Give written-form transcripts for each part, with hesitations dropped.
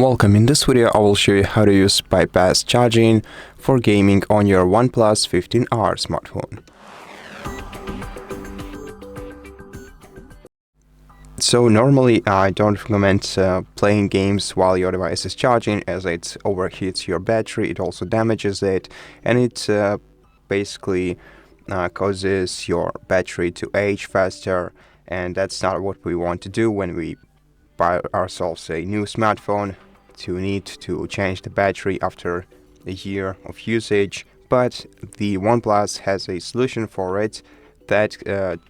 Welcome. In this video I will show you how to use bypass charging for gaming on your OnePlus 15R smartphone. So normally I don't recommend playing games while your device is charging, as it overheats your battery, it also damages it, and it basically causes your battery to age faster, and that's not what we want to do when we buy ourselves a new smartphone to need to change the battery after a year of usage. But the OnePlus has a solution for it that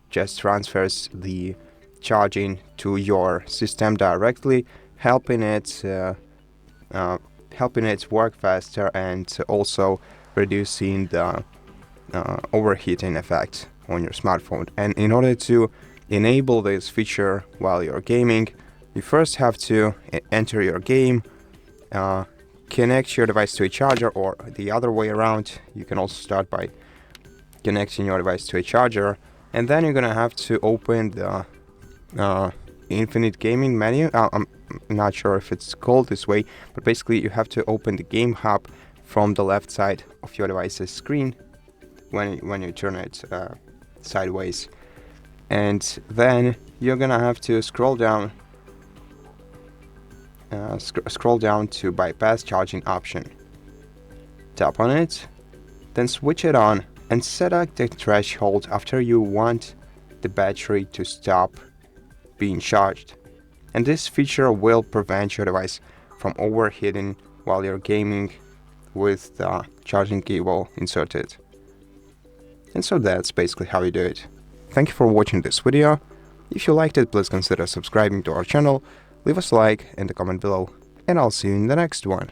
just transfers the charging to your system directly, helping it work faster and also reducing the overheating effect on your smartphone. And in order to enable this feature while you're gaming, you first have to enter your game, connect your device to a charger, or the other way around. You can also start by connecting your device to a charger, and then you're gonna have to open the infinite gaming menu. I'm not sure if it's called this way, but basically you have to open the game hub from the left side of your device's screen when you turn it sideways, and then you're gonna have to scroll down to bypass charging option. Tap on it, then switch it on and set a threshold after you want the battery to stop being charged. And this feature will prevent your device from overheating while you're gaming with the charging cable inserted. And so that's basically how you do it. Thank you for watching this video. If you liked it, please consider subscribing to our channel, leave us a like and a comment below, and I'll see you in the next one.